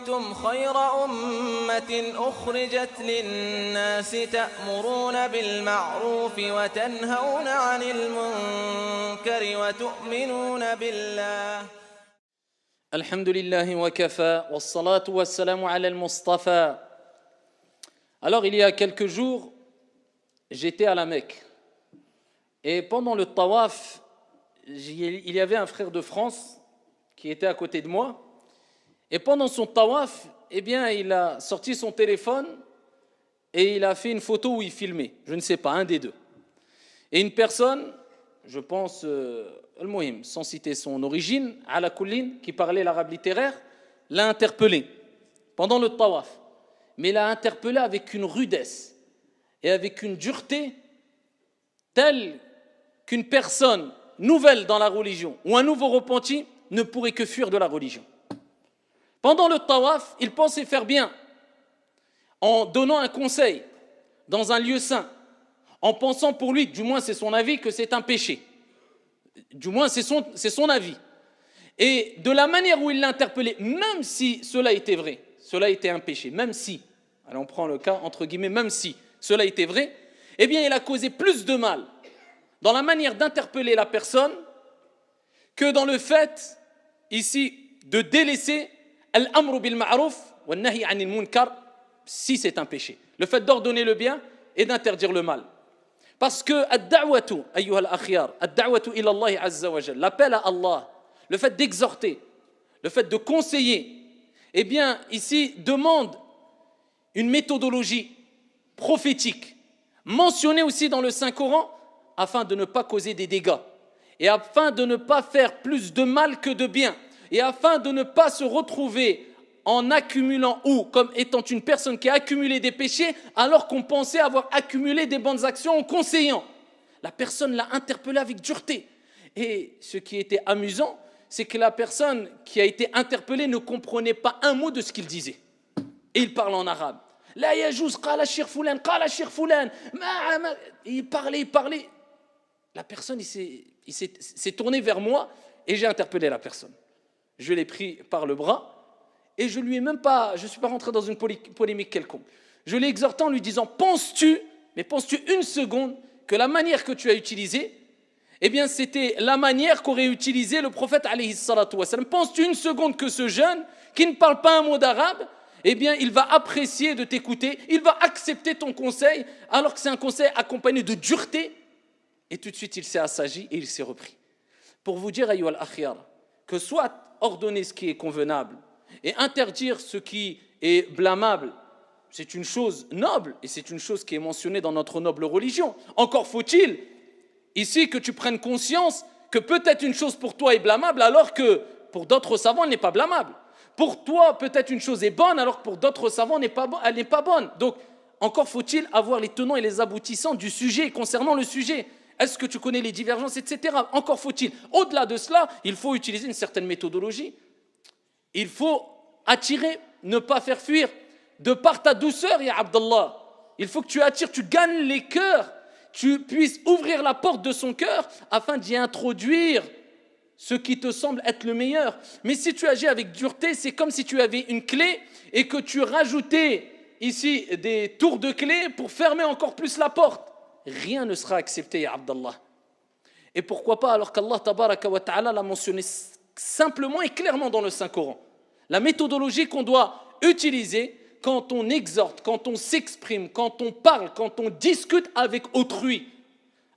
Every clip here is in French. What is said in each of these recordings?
كنتم خير أمة أخرجت للناس تأمرون بالمعروف وتنهون عن المنكر وتؤمنون بالله. الحمد لله وكفى والصلاة والسلام على المصطفى. Alors il y a quelques jours, j'étais à la Mecque et pendant le tawaf, il y avait un frère de France qui était à côté de moi et pendant son tawaf, eh bien, il a sorti son téléphone et il a fait une photo où il filmait, je ne sais pas, un des deux. Et une personne, je pense, Al-Muhim, sans citer son origine, Ala Kullin, qui parlait l'arabe littéraire, l'a interpellé pendant le tawaf. Mais l'a interpellé avec une rudesse et avec une dureté telle qu'une personne nouvelle dans la religion ou un nouveau repenti ne pourrait que fuir de la religion. Pendant le tawaf, il pensait faire bien en donnant un conseil dans un lieu saint, en pensant pour lui, du moins c'est son avis, que c'est un péché. Du moins c'est son avis. Et de la manière où il l'a interpellé, même si cela était vrai, cela était un péché, même si, allez, on prend le cas entre guillemets, même si cela était vrai, eh bien il a causé plus de mal dans la manière d'interpeller la personne que dans le fait, ici, de délaisser al-amru bil ma'ruf wa nahi anil munkar, si c'est un péché. Le fait d'ordonner le bien et d'interdire le mal. Parce que ad-da'watu, ayyuha al-akhyar, ad-da'watu ila Allah azza wa jalla, l'appel à Allah, le fait d'exhorter, le fait de conseiller, eh bien, ici, demande une méthodologie prophétique, mentionnée aussi dans le Saint-Coran, afin de ne pas causer des dégâts, et afin de ne pas faire plus de mal que de bien, et afin de ne pas se retrouver en accumulant ou comme étant une personne qui a accumulé des péchés alors qu'on pensait avoir accumulé des bonnes actions en conseillant. La personne l'a interpellé avec dureté. Et ce qui était amusant, c'est que la personne qui a été interpellée ne comprenait pas un mot de ce qu'il disait. Et il parle en arabe. La yajouz, qala shir fulan, qala shir fulan. Il parlait. La personne, il s'est tourné vers moi et j'ai interpellé la personne. Je l'ai pris par le bras et je lui ai même pas, je ne suis pas rentré dans une polémique quelconque. Je l'ai exhorté en lui disant, penses-tu une seconde que la manière que tu as utilisée, eh bien c'était la manière qu'aurait utilisé le prophète alayhi salatu wassalam. Penses-tu une seconde que ce jeune qui ne parle pas un mot d'arabe, eh bien il va apprécier de t'écouter, il va accepter ton conseil alors que c'est un conseil accompagné de dureté? Et tout de suite il s'est assagi et il s'est repris. Pour vous dire, ayyuha al-akhyar, que soit ordonner ce qui est convenable et interdire ce qui est blâmable, c'est une chose noble et c'est une chose qui est mentionnée dans notre noble religion. Encore faut-il ici que tu prennes conscience que peut-être une chose pour toi est blâmable alors que pour d'autres savants elle n'est pas blâmable. Pour toi peut-être une chose est bonne alors que pour d'autres savants elle n'est pas bonne. Donc encore faut-il avoir les tenants et les aboutissants du sujet concernant le sujet. Est-ce que tu connais les divergences, etc. Encore faut-il. Au-delà de cela, il faut utiliser une certaine méthodologie. Il faut attirer, ne pas faire fuir. De par ta douceur, ya Abdallah, il faut que tu attires, tu gagnes les cœurs, tu puisses ouvrir la porte de son cœur afin d'y introduire ce qui te semble être le meilleur. Mais si tu agis avec dureté, c'est comme si tu avais une clé et que tu rajoutais ici des tours de clé pour fermer encore plus la porte. Rien ne sera accepté, ya Abdallah. Et pourquoi pas alors qu'Allah tabaraka wa ta'ala l'a mentionné simplement et clairement dans le Saint-Coran. La méthodologie qu'on doit utiliser quand on exhorte, quand on s'exprime, quand on parle, quand on discute avec autrui.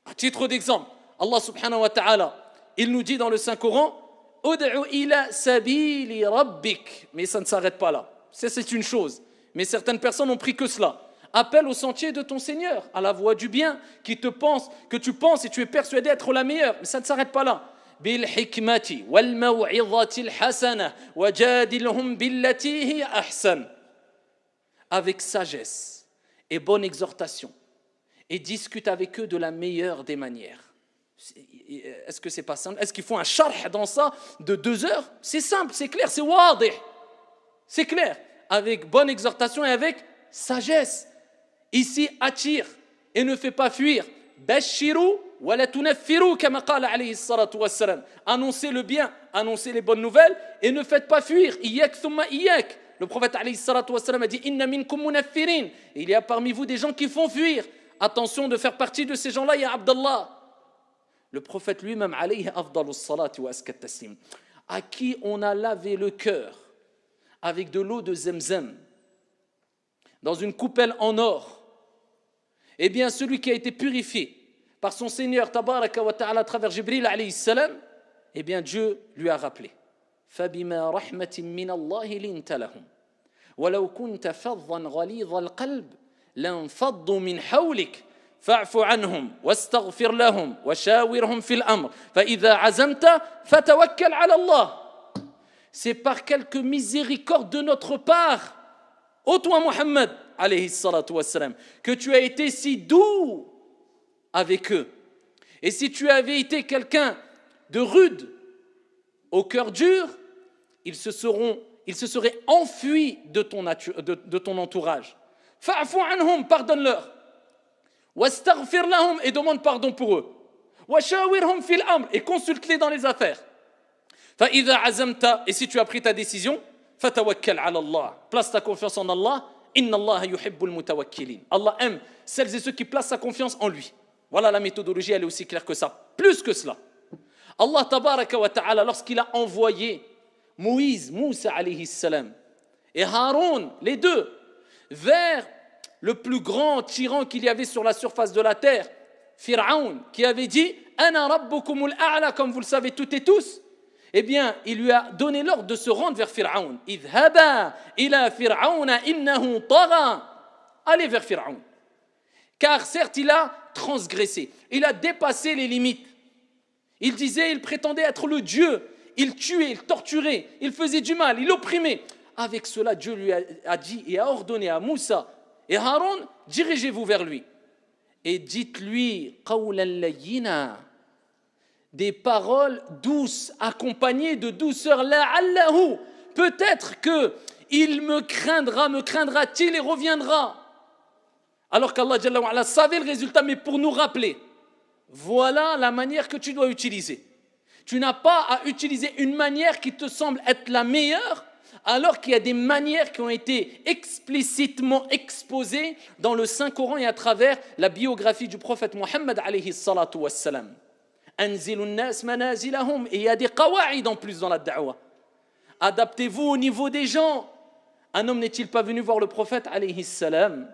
À titre d'exemple, Allah subhanahu wa ta'ala, il nous dit dans le Saint-Coran, Ud'u ila sabili rabbik. Mais ça ne s'arrête pas là. C'est une chose. Mais certaines personnes ont pris que cela. Appelle au sentier de ton Seigneur, à la voie du bien, que tu penses et tu es persuadé être la meilleure. Mais ça ne s'arrête pas là. Bil hikmati wal maw'izati al hasana wajadilhum billati hiya ahsan. Avec sagesse et bonne exhortation. Et discute avec eux de la meilleure des manières. Est-ce que c'est pas simple? Est-ce qu'il faut un sharh dans ça de 2 heures? C'est simple, c'est clair, c'est wadih. C'est clair. Avec bonne exhortation et avec sagesse. Ici, attire et ne fais pas fuir. Bashiru wa la tunaffiru kama qala alayhi salatu wassalam. Annoncez le bien, annoncez les bonnes nouvelles et ne faites pas fuir. Iyak thumma iyak. Le prophète alayhi salatu wassalam a dit Inna minkum munaffirin. Il y a parmi vous des gens qui font fuir. Attention de faire partie de ces gens-là, ya Abdallah. Le prophète lui-même, alayhi afdalus salati wa askat taslim, à qui on a lavé le cœur avec de l'eau de Zemzem dans une coupelle en or, eh bien celui qui a été purifié par son Seigneur tabaraka wa ta'ala à travers Jibril alayhi salam, eh bien Dieu lui a rappelé فَبِمَا رَحْمَةٍ مِّنَ اللَّهِ لِنْتَ لَهُمْ وَلَوْ كُنْتَ فَظًّا غَلِيظَ الْقَلْبِ لَانفَضُّوا مِنْ حَوْلِكَ فَاعْفُ عَنْهُمْ وَاسْتَغْفِرْ لَهُمْ وَشَاوِرْهُمْ فِي الْأَمْرِ فَإِذَا عَزَمْتَ فَتَوَكَّلْ عَلَى اللَّهِ. C'est par quelque miséricorde de notre part, ô toi Muhammad alayhi salatu wassalam, que tu as été si doux avec eux. Et si tu avais été quelqu'un de rude, au cœur dur, ils se seraient enfuis de ton entourage. Fa'fu anhum, pardonne-leur. Wastaghfir lahum, et demande pardon pour eux. Washawirhum fil amr, et consulte-les dans les affaires. Fa'idha azamta, et si tu as pris ta décision, fatawakkal ala Allah. Place ta confiance en Allah. Inna Allah yuhibbul mutawakkilin. Allah aime celles et ceux qui placent sa confiance en lui. Voilà la méthodologie, elle est aussi claire que ça. Plus que cela. Allah tabaraka wa ta'ala, lorsqu'il a envoyé Moïse, Moussa alayhi salam, et Haroun, les deux, vers le plus grand tyran qu'il y avait sur la surface de la terre, Fir'aun, qui avait dit « Ana rabbukumul a'la » comme vous le savez toutes et tous, eh bien, il lui a donné l'ordre de se rendre vers Fir'aun. « Idhaba ila Fir'auna innahu tagha » Allez vers Fir'aun. Car certes, il a transgressé, il a dépassé les limites. Il disait, il prétendait être le Dieu. Il tuait, il torturait, il faisait du mal, il opprimait. Avec cela, Dieu lui a dit et a ordonné à Moussa et Haroun, dirigez-vous vers lui. Et dites-lui, qawlan layyina, des paroles douces, accompagnées de douceur. La'allahu, peut-être qu'il me craindra-t-il et reviendra. Alors qu'Allah Jalla wa Ala savait le résultat, mais pour nous rappeler. Voilà la manière que tu dois utiliser. Tu n'as pas à utiliser une manière qui te semble être la meilleure, alors qu'il y a des manières qui ont été explicitement exposées dans le Saint-Coran et à travers la biographie du prophète Mohammed alayhi salatu wassalam. Anzilun nas manazilahum. Et il y a des qawa'id en plus dans la da'wa. Adaptez-vous au niveau des gens. Un homme n'est-il pas venu voir le prophète alayhi salam?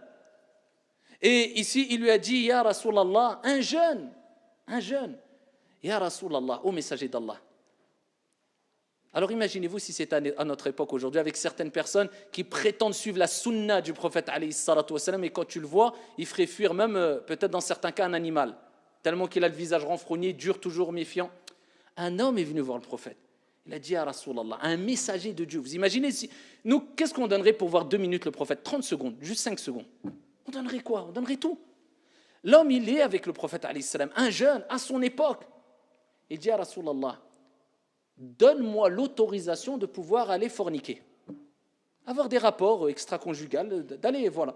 Et ici, il lui a dit, Ya Rasulallah, un jeune, Ya Rasulallah, ô messager d'Allah. Alors imaginez-vous si c'est à notre époque aujourd'hui, avec certaines personnes qui prétendent suivre la sunna du prophète alayhi salatu wassalam, et quand tu le vois, il ferait fuir même, peut-être dans certains cas, un animal, tellement qu'il a le visage renfrogné, dur, toujours méfiant. Un homme est venu voir le prophète. Il a dit, Ya Rasulallah, un messager de Dieu. Vous imaginez, nous, qu'est-ce qu'on donnerait pour voir 2 minutes le prophète? 30 secondes, juste 5 secondes. On donnerait quoi? On donnerait tout. L'homme, il est avec le prophète, alayhi salam, un jeune, à son époque. Il dit à Rasulallah, donne-moi l'autorisation de pouvoir aller forniquer. Avoir des rapports extra-conjugaux, d'aller, voilà.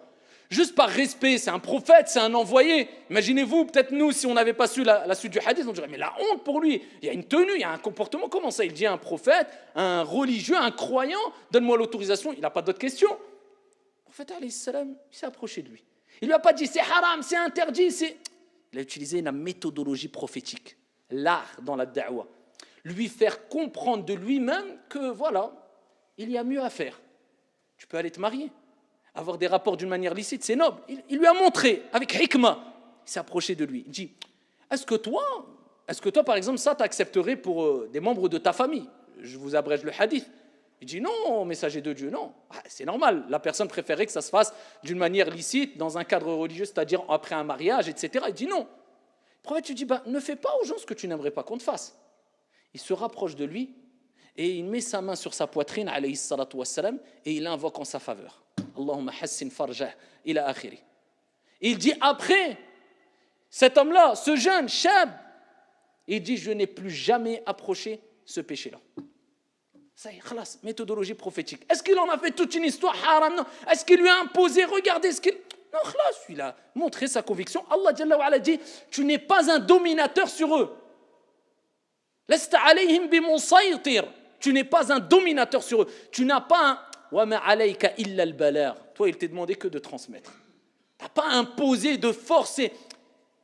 Juste par respect, c'est un prophète, c'est un envoyé. Imaginez-vous, peut-être nous, si on n'avait pas su la suite du hadith, on dirait, mais la honte pour lui. Il y a une tenue, il y a un comportement. Comment ça? Il dit à un prophète, un religieux, un croyant, donne-moi l'autorisation. Il n'a pas d'autres questions. Le prophète, alayhi salam, il s'est approché de lui. Il ne lui a pas dit c'est haram, c'est interdit. Il a utilisé une méthodologie prophétique, l'art dans la da'wa. Lui faire comprendre de lui-même que voilà, il y a mieux à faire. Tu peux aller te marier, avoir des rapports d'une manière licite, c'est noble. Il lui a montré avec hikmah. Il s'est approché de lui. Il dit est-ce que toi, par exemple, ça t'accepterais pour des membres de ta famille? Je vous abrège le hadith. Il dit non, messager de Dieu, non. C'est normal, la personne préférait que ça se fasse d'une manière licite, dans un cadre religieux, c'est-à-dire après un mariage, etc. Il dit non. Le prophète lui dit, ne fais pas aux gens ce que tu n'aimerais pas qu'on te fasse. Il se rapproche de lui et il met sa main sur sa poitrine, alayhi salatu wassalam, et il invoque en sa faveur. Allahumma hassin farjah, ila akhiri. Il dit après, cet homme-là, ce jeune, shab, il dit, je n'ai plus jamais approché ce péché-là. Ça y est, khalas, méthodologie prophétique. Est-ce qu'il en a fait toute une histoire haram? Non. Est-ce qu'il lui a imposé? Regardez ce qu'il... Non, khalas, il a montré sa conviction. Allah Jalla wa Ala dit, tu n'es pas un dominateur sur eux. Lasta alayhim bimusaytir. Tu n'es pas un dominateur sur eux. Tu n'as pas wa ma alayka illa al-balagh. Toi, il t'est demandé que de transmettre. Tu n'as pas imposé de forcer.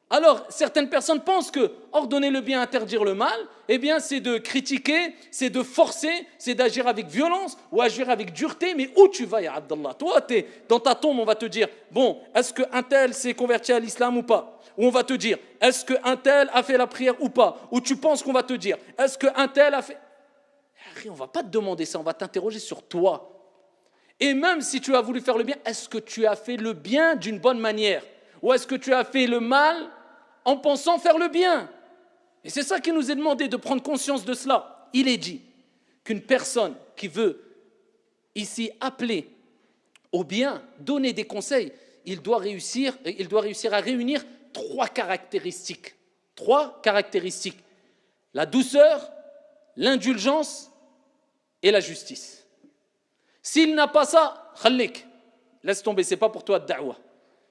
Alors, certaines personnes pensent que ordonner le bien, interdire le mal, eh bien, c'est de critiquer, c'est de forcer, c'est d'agir avec violence ou agir avec dureté. Mais où tu vas, ya Abdallah? Toi, dans ta tombe, on va te dire, bon, est-ce qu'un tel s'est converti à l'islam ou pas? Ou on va te dire, est-ce qu'un tel a fait la prière ou pas? Ou tu penses qu'on va te dire, est-ce qu'un tel a fait... On ne va pas te demander ça, on va t'interroger sur toi. Et même si tu as voulu faire le bien, est-ce que tu as fait le bien d'une bonne manière? Ou est-ce que tu as fait le mal en pensant faire le bien? Et c'est ça qui nous est demandé, de prendre conscience de cela. Il est dit qu'une personne qui veut ici appeler au bien, donner des conseils, il doit réussir à réunir 3 caractéristiques. 3 caractéristiques. La douceur, l'indulgence et la justice. S'il n'a pas ça, khalik, laisse tomber, ce n'est pas pour toi de da'wah.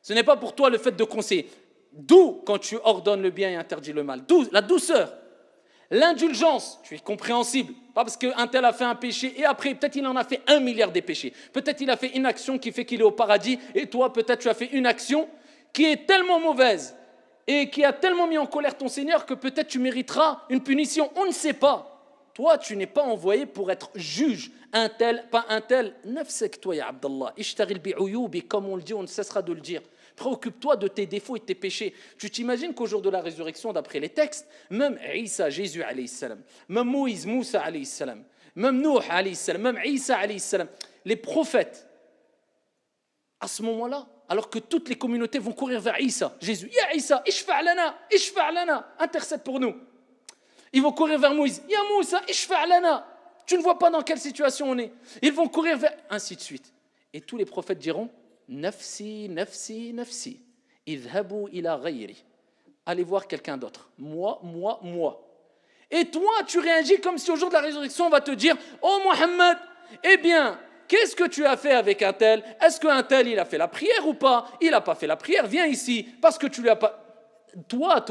Ce n'est pas pour toi le fait de conseiller. D'où quand tu ordonnes le bien et interdis le mal. D'où la douceur. L'indulgence, tu es compréhensible. Pas parce qu'un tel a fait un péché et après, peut-être il en a fait 1 milliard des péchés. Peut-être il a fait une action qui fait qu'il est au paradis et toi, peut-être tu as fait une action qui est tellement mauvaise et qui a tellement mis en colère ton Seigneur que peut-être tu mériteras une punition. On ne sait pas. Toi, tu n'es pas envoyé pour être juge. Un tel, pas un tel. Nafsek-toi, ya Abdallah. Ishtaril bi'uyubi, comme on le dit, on ne cessera de le dire. Préoccupe-toi de tes défauts et de tes péchés. Tu t'imagines qu'au jour de la résurrection, d'après les textes, même Isa, Jésus, alayhi salam, même Moïse, Moussa, alayhi salam, même Nuh, alayhi salam, même Isa, alayhi salam, les prophètes, à ce moment-là, alors que toutes les communautés vont courir vers Isa, Jésus, Ya Isa, ishfa' lana, intercède pour nous. Ils vont courir vers Moïse, Ya Moussa, ishfa' lana. Tu ne vois pas dans quelle situation on est. Ils vont courir vers... Ainsi de suite. Et tous les prophètes diront, Nafsi, nafsi, nafsi. Idhabu ila ghayri. Allez voir quelqu'un d'autre. Moi, moi, moi. Et toi, tu réagis comme si au jour de la résurrection, on va te dire, oh Mohammed, eh bien, qu'est-ce que tu as fait avec un tel? Est-ce qu'un tel, il a fait la prière ou pas? Il n'a pas fait la prière, viens ici, parce que tu lui as pas... Toi,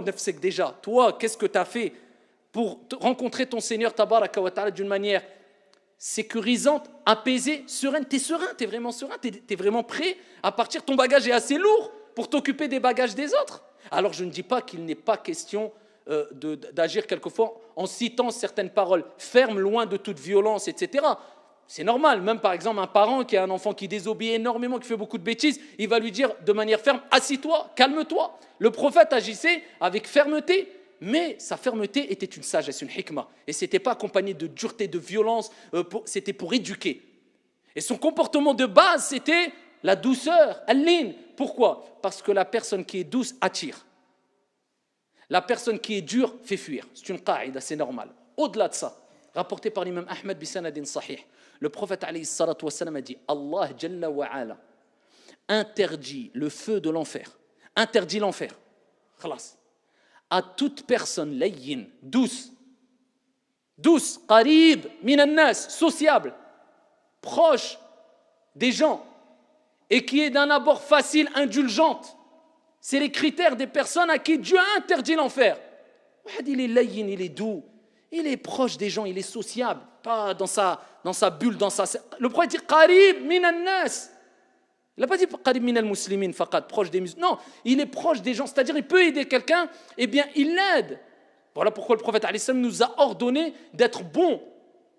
nafsek déjà, toi, qu'est-ce que tu as fait pour rencontrer ton Seigneur Tabaraka wa Ta'ala d'une manière sécurisante, apaisée, sereine? T'es serein, t'es vraiment serein, t'es vraiment prêt à partir. Ton bagage est assez lourd pour t'occuper des bagages des autres. Alors je ne dis pas qu'il n'est pas question d'agir quelquefois en citant certaines paroles fermes, loin de toute violence, etc. C'est normal, même par exemple un parent qui a un enfant qui désobéit énormément, qui fait beaucoup de bêtises, il va lui dire de manière ferme, assis-toi, calme-toi. Le prophète agissait avec fermeté, mais sa fermeté était une sagesse, une hikmah. Et ce n'était pas accompagné de dureté, de violence, c'était pour éduquer. Et son comportement de base, c'était la douceur, al-lin. Pourquoi? Parce que la personne qui est douce attire. La personne qui est dure fait fuir. C'est une qaïda, c'est normal. Au-delà de ça, rapporté par l'imam Ahmed bisanadin sahih, le prophète alayhi salatu wa salam a dit, Allah jalla wa ala interdit le feu de l'enfer, interdit l'enfer. Khalas. À toute personne layyin, douce, qarib, minan nas, sociable, proche des gens, et qui est d'un abord facile, indulgente. C'est les critères des personnes à qui Dieu a interdit l'enfer. Il est layyin, il est doux, il est proche des gens, il est sociable, pas dans sa bulle, dans sa... Le prophète dit qarib minan nas. Il n'a pas dit qarib minal muslimin faqat, proche des musulmans. Non, il est proche des gens, c'est-à-dire il peut aider quelqu'un, eh bien il l'aide. Voilà pourquoi le prophète alayhi salam nous a ordonné d'être bon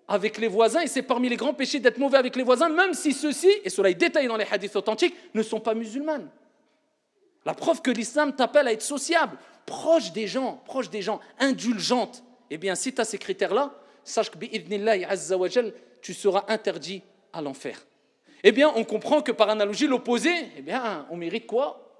avec les voisins, et c'est parmi les grands péchés d'être mauvais avec les voisins, même si ceux-ci, et cela est détaillé dans les hadiths authentiques, ne sont pas musulmans. La preuve que l'islam t'appelle à être sociable, proche des gens, indulgente. Eh bien, si tu as ces critères-là, sache que bi'idhnillahi azza wa jal, tu seras interdit à l'enfer. Eh bien, on comprend que par analogie, l'opposé, eh bien, on mérite quoi?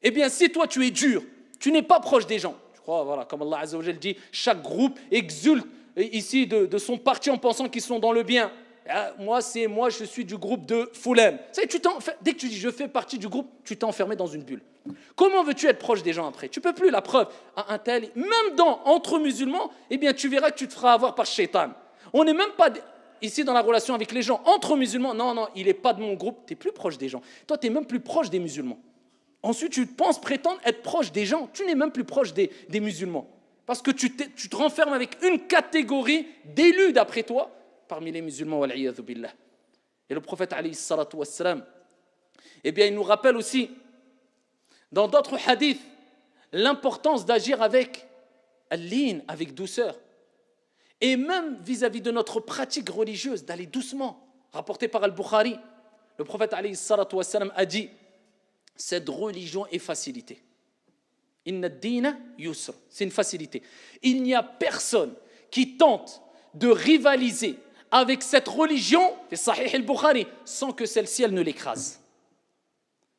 Eh bien, si toi tu es dur, tu n'es pas proche des gens. Je crois, voilà, comme Allah azza wa jal dit, chaque groupe exulte ici de son parti en pensant qu'ils sont dans le bien. Moi, je suis du groupe de Foulen. Dès que tu dis je fais partie du groupe, tu t'es enfermé dans une bulle. Comment veux-tu être proche des gens après? Tu ne peux plus, la preuve. Un tel, même entre musulmans, eh bien, tu verras que tu te feras avoir par shaitan. On n'est même pas ici dans la relation avec les gens. Entre musulmans, non, il n'est pas de mon groupe. Tu es plus proche des gens. Toi, tu es même plus proche des musulmans. Ensuite, tu penses prétendre être proche des gens. Tu n'es même plus proche des musulmans. Parce que tu te renfermes avec une catégorie d'élus d'après toi, parmi les musulmans, wal'iyadhu billah. Et le prophète alayhi salatu wassalam, eh bien, il nous rappelle aussi, dans d'autres hadiths, l'importance d'agir avec al-lin, avec douceur. Et même vis-à-vis de notre pratique religieuse, d'aller doucement. Rapporté par Al-Bukhari, le prophète alayhi salatu wassalam a dit, cette religion est facilitée. Inna ad-dina yusr, c'est une facilité. Il n'y a personne qui tente de rivaliser avec cette religion, c'est Sahih al-Bukhari, sans que celle-ci, elle ne l'écrase.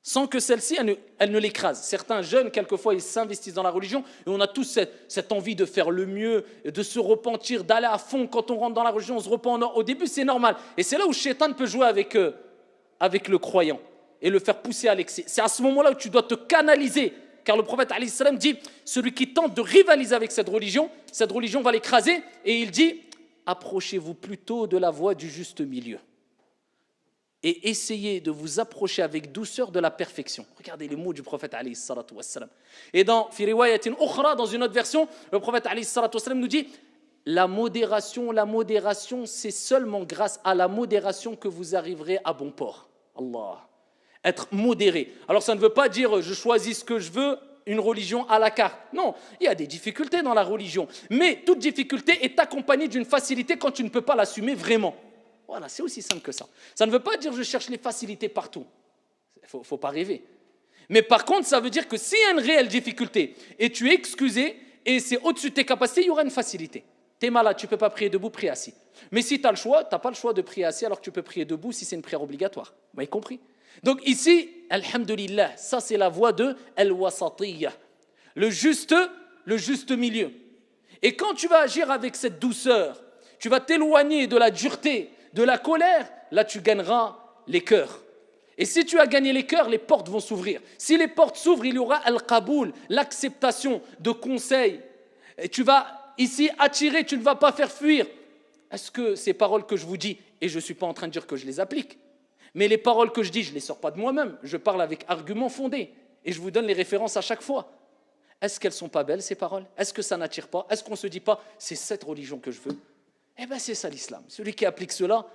Sans que celle-ci, elle ne l'écrase. Certains jeunes, quelquefois, ils s'investissent dans la religion et on a tous cette envie de faire le mieux, de se repentir, d'aller à fond. Quand on rentre dans la religion, on se repent. Au début, c'est normal. Et c'est là où Shaitan peut jouer avec le croyant et le faire pousser à l'excès. C'est à ce moment-là où tu dois te canaliser. Car le prophète alayhi salam dit, celui qui tente de rivaliser avec cette religion va l'écraser. Et il dit, approchez-vous plutôt de la voie du juste milieu. Et essayez de vous approcher avec douceur de la perfection. Regardez les mots du prophète alayhi salatu wassalam. Et dans fi riwayatin ukhra, dans une autre version, le prophète alayhi salatu wassalam nous dit, la modération, c'est seulement grâce à la modération que vous arriverez à bon port. Allah. Être modéré. Alors ça ne veut pas dire je choisis ce que je veux, une religion à la carte. Non, il y a des difficultés dans la religion. Mais toute difficulté est accompagnée d'une facilité quand tu ne peux pas l'assumer vraiment. Voilà, c'est aussi simple que ça. Ça ne veut pas dire je cherche les facilités partout. Il ne faut pas rêver. Mais par contre, ça veut dire que s'il y a une réelle difficulté et tu es excusé et c'est au-dessus de tes capacités, il y aura une facilité. Tu es malade, tu ne peux pas prier debout, prie assis. Mais si tu as le choix, tu n'as pas le choix de prier assis alors que tu peux prier debout si c'est une prière obligatoire. Vous m'avez compris? Donc ici, alhamdulillah, ça c'est la voie de al-wasatiyya, le juste milieu. Et quand tu vas agir avec cette douceur, tu vas t'éloigner de la dureté, de la colère, là tu gagneras les cœurs. Et si tu as gagné les cœurs, les portes vont s'ouvrir. Si les portes s'ouvrent, il y aura al-qaboul, l'acceptation de conseils. Et tu vas ici attirer, tu ne vas pas faire fuir. Est-ce que ces paroles que je vous dis, et je ne suis pas en train de dire que je les applique, mais les paroles que je dis, je ne les sors pas de moi-même, je parle avec arguments fondés, et je vous donne les références à chaque fois. Est-ce qu'elles ne sont pas belles ces paroles? Est-ce que ça n'attire pas? Est-ce qu'on ne se dit pas, c'est cette religion que je veux? Eh bien c'est ça l'islam. Celui qui applique cela,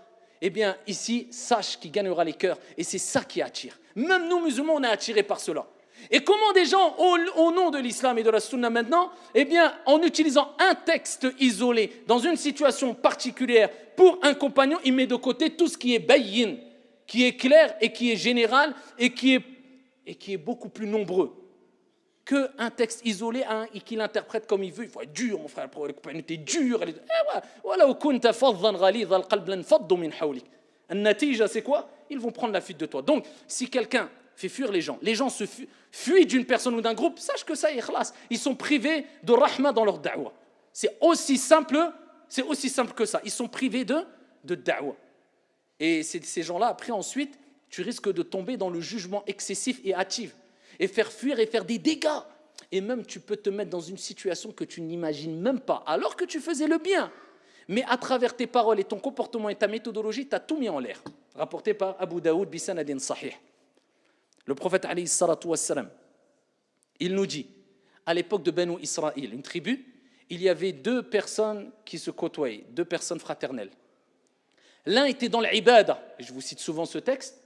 eh bien ici, sache qu'il gagnera les cœurs, et c'est ça qui attire. Même nous musulmans, on est attirés par cela. Et comment des gens, au nom de l'islam et de la sunna maintenant, eh bien, en utilisant un texte isolé, dans une situation particulière, pour un compagnon, il met de côté tout ce qui est bayyin, qui est clair et qui est général et qui est beaucoup plus nombreux qu'un texte isolé et qu'il interprète comme il veut. Il faut être dur, mon frère, pour la compagnie, dur. C'est quoi? Ils vont prendre la fuite de toi. Donc, si quelqu'un fait fuir les gens se fuient d'une personne ou d'un groupe, sache que ça est ikhlas. Ils sont privés de rahma dans leur da'wah. C'est aussi simple que ça. Ils sont privés de da'wah. Et ces gens-là, après, ensuite, tu risques de tomber dans le jugement excessif et hâtif, et faire fuir et faire des dégâts. Et même, tu peux te mettre dans une situation que tu n'imagines même pas, alors que tu faisais le bien. Mais à travers tes paroles et ton comportement et ta méthodologie, tu as tout mis en l'air. Rapporté par Abu Daoud bisanadin sahih. Le prophète, alayhi salatu wassalam, il nous dit, à l'époque de Banu Israël, une tribu, il y avait deux personnes qui se côtoyaient, deux personnes fraternelles. L'un était dans l'ibada, et je vous cite souvent ce texte,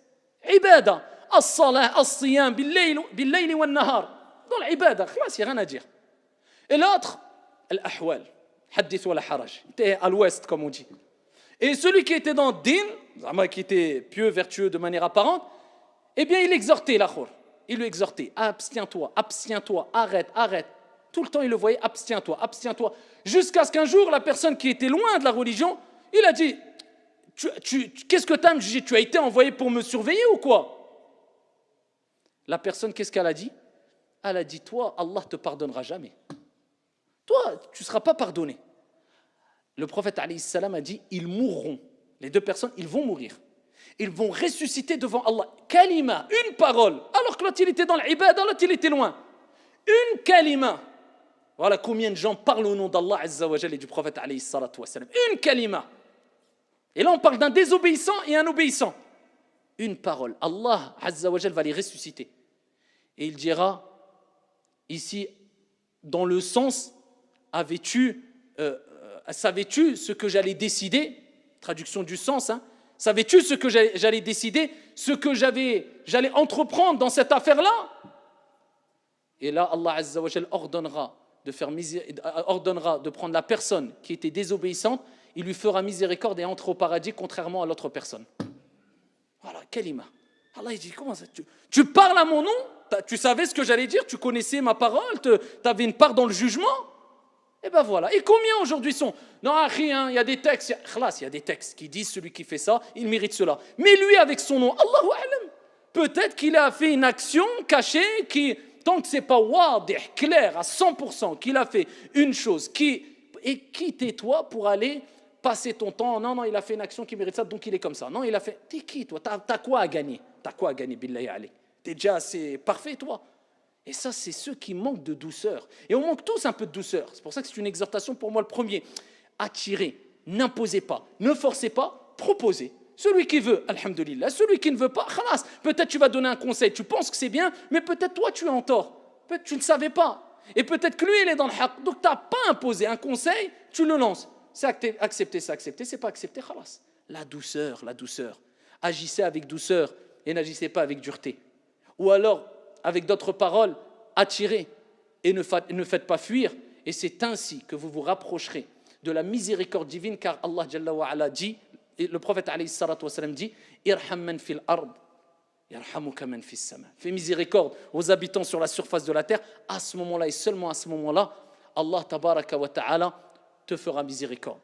ibada, as-salah, as-siyam, bil-layli wal-nahar. Dans l'ibada, il n'y a rien à dire. Et l'autre, al-ahwal, hadith wa la haraj, était à l'ouest, comme on dit. Et celui qui était dans din, qui était pieux, vertueux de manière apparente, eh bien, il exhortait l'akhor. Il lui exhortait, abstiens-toi, arrête. Tout le temps, il le voyait, abstiens-toi. Jusqu'à ce qu'un jour, la personne qui était loin de la religion, il a dit, qu'est-ce que tu as me jugé? Tu as été envoyé pour me surveiller ou quoi? La personne, qu'est-ce qu'elle a dit? Elle a dit, toi, Allah ne te pardonnera jamais. Toi, tu ne seras pas pardonné. Le prophète alayhi salam a dit, ils mourront. Les deux personnes, ils vont mourir. Ils vont ressusciter devant Allah. Kalima, une parole. Alors que l'autre, il était dans l'ibada, l'autre, il était loin. Une kalima. Voilà combien de gens parlent au nom d'Allah Azza wa Jalla et du prophète alayhi salatu wa salam. Une kalima. Et là, on parle d'un désobéissant et un obéissant. Une parole. Allah Azza wa Jalla va les ressusciter. Et il dira, ici, dans le sens, savais-tu ce que j'allais décider? Traduction du sens, hein. Savais-tu ce que j'allais décider, ce que j'allais entreprendre dans cette affaire-là? Et là, Allah Azza wa Jal ordonnera de prendre la personne qui était désobéissante, il lui fera miséricorde et entre au paradis, contrairement à l'autre personne. Voilà, kalima. Allah il dit, comment ça, tu parles à mon nom? Tu savais ce que j'allais dire? Tu connaissais ma parole? Tu avais une part dans le jugement? Et ben voilà. Et combien aujourd'hui sont... Non, rien, il y a des textes, il y a des textes qui disent celui qui fait ça, il mérite cela. Mais lui, avec son nom, Allahu A'lam, peut-être qu'il a fait une action cachée qui, tant que c'est pas wadih, clair, à 100%, qu'il a fait une chose, et qui t'es-toi pour aller passer ton temps? Non, il a fait une action qui mérite ça, donc il est comme ça. Non, il a fait... T'es qui, toi? T'as quoi à gagner? T'as quoi à gagner, billahi alayk? T'es déjà assez parfait, toi? Et ça, c'est ceux qui manquent de douceur. Et on manque tous un peu de douceur. C'est pour ça que c'est une exhortation pour moi, le premier. Attirez, n'imposez pas, ne forcez pas, proposez. Celui qui veut, alhamdulillah. Celui qui ne veut pas, khalas. Peut-être tu vas donner un conseil, tu penses que c'est bien, mais peut-être toi, tu es en tort. Peut-être tu ne savais pas. Et peut-être que lui, il est dans le haqq. Donc, tu n'as pas imposé un conseil, tu le lances. C'est accepté, c'est pas accepté, khalas. La douceur. Agissez avec douceur et n'agissez pas avec dureté. Ou alors, avec d'autres paroles, attirez et ne faites pas fuir. Et c'est ainsi que vous vous rapprocherez de la miséricorde divine, car Allah Jalla wa Ala dit, et le prophète alayhi salatu wa salam dit, Irham man fil ard, yarhamuka man fis sama. Fais miséricorde aux habitants sur la surface de la terre. À ce moment-là et seulement à ce moment-là, Allah tabaraka wa ta'ala te fera miséricorde.